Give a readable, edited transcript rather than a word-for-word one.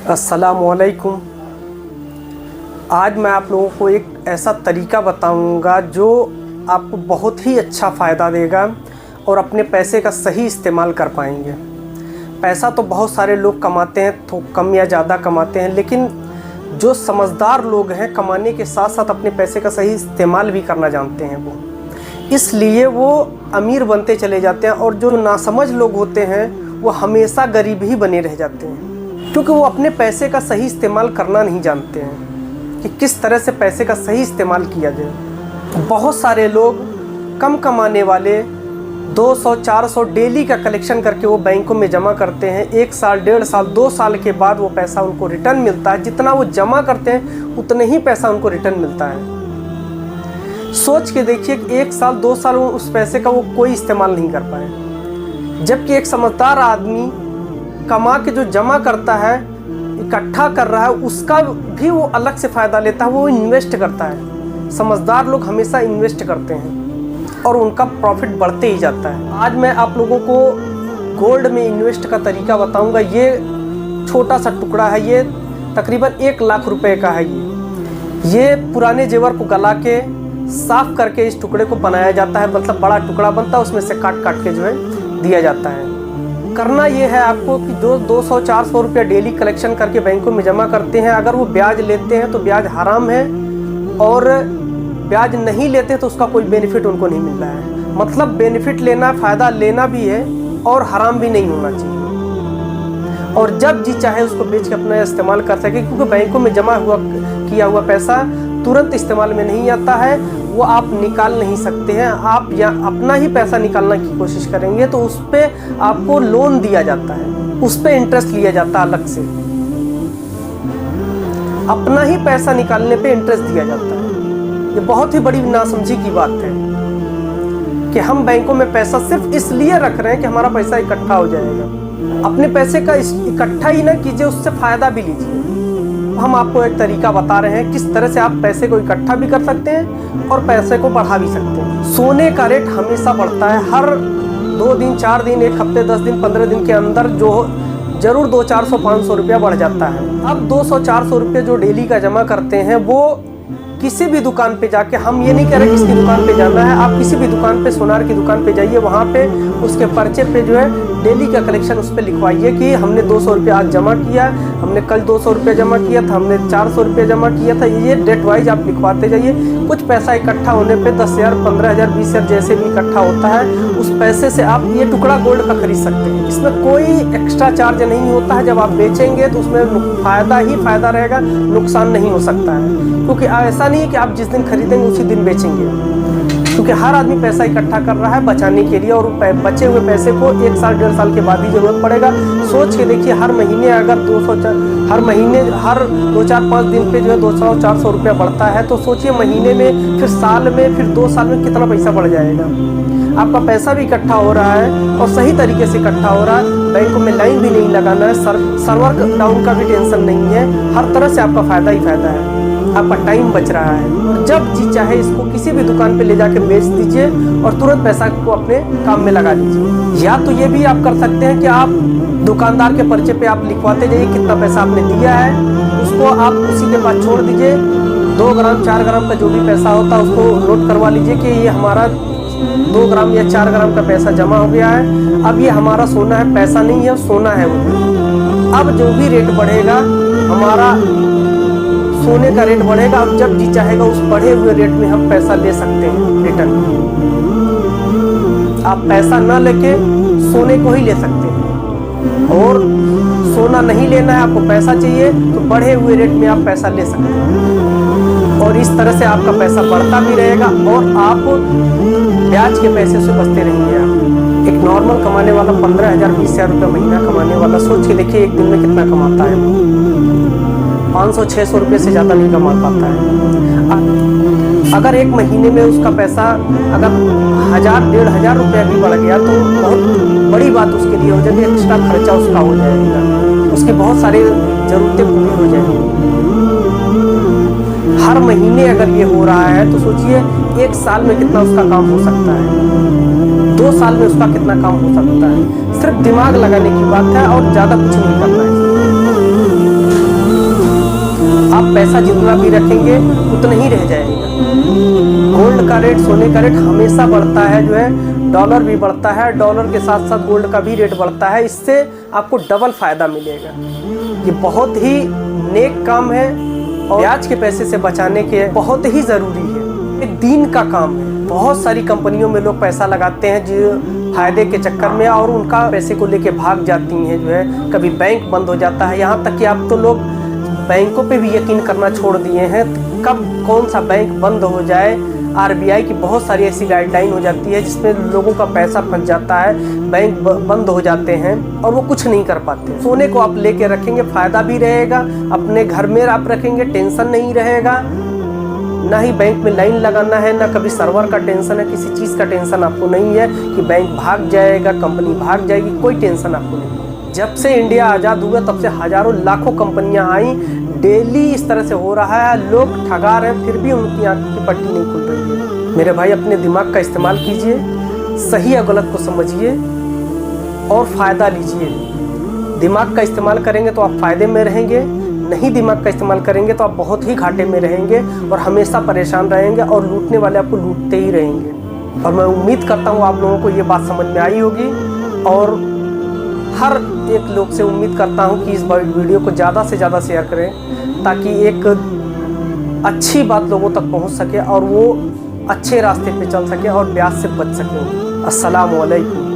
अस्सलामुअलैकुम। आज मैं आप लोगों को एक ऐसा तरीका बताऊंगा जो आपको बहुत ही अच्छा फ़ायदा देगा और अपने पैसे का सही इस्तेमाल कर पाएंगे। पैसा तो बहुत सारे लोग कमाते हैं, तो कम या ज़्यादा कमाते हैं, लेकिन जो समझदार लोग हैं कमाने के साथ साथ अपने पैसे का सही इस्तेमाल भी करना जानते हैं वो, इसलिए वो अमीर बनते चले जाते हैं। और जो नासमझ लोग होते हैं वो हमेशा गरीब ही बने रह जाते हैं, क्योंकि वो अपने पैसे का सही इस्तेमाल करना नहीं जानते हैं कि किस तरह से पैसे का सही इस्तेमाल किया जाए। बहुत सारे लोग कम कमाने वाले 200-400 डेली का कलेक्शन करके वो बैंकों में जमा करते हैं। 1 साल, 1.5 साल, 2 साल के बाद वो पैसा उनको रिटर्न मिलता है। जितना वो जमा करते हैं उतने ही पैसा उनको रिटर्न मिलता है। सोच के देखिए कि 1 साल, 2 साल उस पैसे का वो कोई इस्तेमाल नहीं कर पाए, जबकि एक समझदार आदमी कमा के जो जमा करता है, इकट्ठा कर रहा है, उसका भी वो अलग से फ़ायदा लेता है, वो इन्वेस्ट करता है। समझदार लोग हमेशा इन्वेस्ट करते हैं और उनका प्रॉफिट बढ़ते ही जाता है। आज मैं आप लोगों को गोल्ड में इन्वेस्ट का तरीका बताऊंगा। ये छोटा सा टुकड़ा है, ये तकरीबन 1 लाख रुपए का है। ये पुराने जेवर को गला के साफ़ करके इस टुकड़े को बनाया जाता है, मतलब बड़ा टुकड़ा बनता है, उसमें से काट काट के जो है दिया जाता है। करना ये है आपको कि जो 200-400 रुपया डेली कलेक्शन करके बैंकों में जमा करते हैं, अगर वो ब्याज लेते हैं तो ब्याज हराम है, और ब्याज नहीं लेते तो उसका कोई बेनिफिट उनको नहीं मिल रहा है। मतलब बेनिफिट लेना, फ़ायदा लेना भी है और हराम भी नहीं होना चाहिए। और जब जी चाहे उसको बेच के अपना इस्तेमाल कर सके, क्योंकि बैंकों में जमा किया हुआ पैसा तुरंत इस्तेमाल में नहीं आता है, वो आप निकाल नहीं सकते हैं। आप या अपना ही पैसा निकालने की कोशिश करेंगे तो उस पर आपको लोन दिया जाता है, उस पर इंटरेस्ट लिया जाता है अलग से। अपना ही पैसा निकालने पे इंटरेस्ट दिया जाता है। ये बहुत ही बड़ी नासमझी की बात है कि हम बैंकों में पैसा सिर्फ इसलिए रख रहे हैं कि हमारा पैसा इकट्ठा हो जाएगा। अपने पैसे का इकट्ठा ही ना कीजिए, उससे फ़ायदा भी लीजिए। हम आपको एक तरीका बता रहे हैं किस तरह से आप पैसे को इकट्ठा भी कर सकते हैं और पैसे को बढ़ा भी सकते हैं। सोने का रेट हमेशा बढ़ता है, हर 2 दिन, 4 दिन, 1 हफ्ते, 10 दिन, 15 दिन के अंदर जो जरूर 200-400-500 रुपया बढ़ जाता है। अब 200-400 रुपये जो डेली का जमा करते हैं वो किसी भी दुकान पे जाके, हम ये नहीं कह रहे किसकी दुकान पे जाना है, आप किसी भी दुकान पे, सोनार की दुकान पे जाइए, वहाँ पे उसके पर्चे पे जो है डेली का कलेक्शन उस पर लिखवाइए कि हमने 200 रुपये आज जमा किया, हमने कल 200 रुपये जमा किया था, हमने 400 रुपये जमा किया था। ये डेट वाइज आप लिखवाते जाइए। कुछ पैसा इकट्ठा होने पे 10,000, 15,000, 20,000 जैसे भी इकट्ठा होता है, उस पैसे से आप ये टुकड़ा गोल्ड का खरीद सकते हैं। इसमें कोई एक्स्ट्रा चार्ज नहीं होता है। जब आप बेचेंगे तो उसमें फ़ायदा ही फ़ायदा रहेगा, नुकसान नहीं हो सकता है, क्योंकि ऐसा नहीं है कि आप जिस दिन खरीदेंगे उसी दिन बेचेंगे, क्योंकि हर आदमी पैसा इकट्ठा कर रहा है बचाने के लिए, और बचे हुए पैसे को 1 साल, 1.5 साल के बाद ही जरूरत पड़ेगा। सोच के देखिए, हर महीने अगर 200, हर 2-4-5 दिन पे जो है 200-400 रुपया बढ़ता है, तो सोचिए महीने में, फिर साल में, फिर 2 साल में कितना पैसा बढ़ जाएगा। आपका पैसा भी इकट्ठा हो रहा है और सही तरीके से इकट्ठा हो रहा है। बैंकों में लाइन भी नहीं लगाना है, सर्वर डाउन का भी टेंशन नहीं है। हर तरह से आपका फ़ायदा ही फ़ायदा है, आपका टाइम बच रहा है। और जब जी चाहे इसको किसी भी दुकान पे ले जाके बेच दीजिए और तुरंत पैसा को अपने काम में लगा लीजिए। या तो ये भी आप कर सकते हैं कि आप दुकानदार के पर्चे पे आप लिखवाते जाइए कितना पैसा आपने दिया है, उसको आप उसी के पास छोड़ दीजिए। 2 ग्राम, 4 ग्राम का जो भी पैसा होता है उसको नोट करवा लीजिए कि ये हमारा 2 ग्राम या 4 ग्राम का पैसा जमा हो गया है। अब ये हमारा सोना है, पैसा नहीं है, सोना है वो। अब जो भी रेट बढ़ेगा, हमारा सोने का रेट बढ़ेगा। अब जब जी चाहेगा उस बढ़े हुए रेट में हम पैसा ले सकते हैं रिटर्न। आप पैसा ना लेके सोने को ही ले सकते हैं, और सोना नहीं लेना है, आपको पैसा चाहिए तो बढ़े हुए रेट में आप पैसा ले सकते हैं। और इस तरह से आपका पैसा बढ़ता भी रहेगा और आप ब्याज के पैसे से बचते रहेंगे। आप एक नॉर्मल कमाने वाला 15,000, 20,000 रुपये महीना कमाने वाला, सोच के देखिए एक दिन में कितना कमाता है। 500-600 रुपये से ज़्यादा नहीं कमा पाता है। अगर एक महीने में उसका पैसा अगर 1,000-1,500 रुपया भी बढ़ गया तो बहुत बड़ी बात उसके लिए हो जाएगी। एक्स्ट्रा खर्चा उसका हो जाएगा, उसकी बहुत सारी ज़रूरतें पूरी हो जाएंगी। हर महीने अगर ये हो रहा है तो सोचिए 1 साल में कितना उसका काम हो सकता है, 2 साल में उसका कितना काम हो सकता है। सिर्फ दिमाग लगाने की बात है और ज़्यादा कुछ नहीं करना है। पैसा जितना भी रखेंगे उतना ही रह जाएगा। गोल्ड का रेट, सोने का रेट हमेशा बढ़ता है जो है, डॉलर भी बढ़ता है, डॉलर के साथ साथ गोल्ड का भी रेट बढ़ता है। इससे आपको डबल फायदा मिलेगा। ये बहुत ही नेक काम है और ब्याज के पैसे से बचाने के बहुत ही ज़रूरी है। एक दिन का काम है। बहुत सारी कंपनियों में लोग पैसा लगाते हैं जो फायदे के चक्कर में, और उनका पैसे को लेके भाग जाती हैं जो है। कभी बैंक बंद हो जाता है, यहाँ तक कि अब तो लोग बैंकों पे भी यकीन करना छोड़ दिए हैं। कब कौन सा बैंक बंद हो जाए, आरबीआई की बहुत सारी ऐसी गाइडलाइन हो जाती है जिसमें लोगों का पैसा फंस जाता है, बैंक बंद हो जाते हैं और वो कुछ नहीं कर पाते। सोने को आप लेके रखेंगे, फ़ायदा भी रहेगा, अपने घर में आप रखेंगे, टेंशन नहीं रहेगा, ना ही बैंक में लाइन लगाना है, ना कभी सर्वर का टेंशन है, किसी चीज़ का टेंशन आपको नहीं है कि बैंक भाग जाएगा, कंपनी भाग जाएगी, कोई टेंशन आपको नहीं है। जब से इंडिया आज़ाद हुआ तब से हज़ारों लाखों कंपनियां आई, डेली इस तरह से हो रहा है। लोग ठगा रहे हैं, फिर भी उनकी आंख की पट्टी नहीं खुल रही है। मेरे भाई, अपने दिमाग का इस्तेमाल कीजिए, सही या गलत को समझिए और फ़ायदा लीजिए। दिमाग का इस्तेमाल करेंगे तो आप फ़ायदे में रहेंगे, नहीं दिमाग का इस्तेमाल करेंगे तो आप बहुत ही घाटे में रहेंगे और हमेशा परेशान रहेंगे और लूटने वाले आपको लूटते ही रहेंगे। और मैं उम्मीद करता हूँ आप लोगों को ये बात समझ में आई होगी, और हर एक लोग से उम्मीद करता हूँ कि इस वीडियो को ज़्यादा से ज़्यादा शेयर करें ताकि एक अच्छी बात लोगों तक पहुँच सके और वो अच्छे रास्ते पे चल सके और ब्याज से बच सकें। अस्सलाम वालेकुम।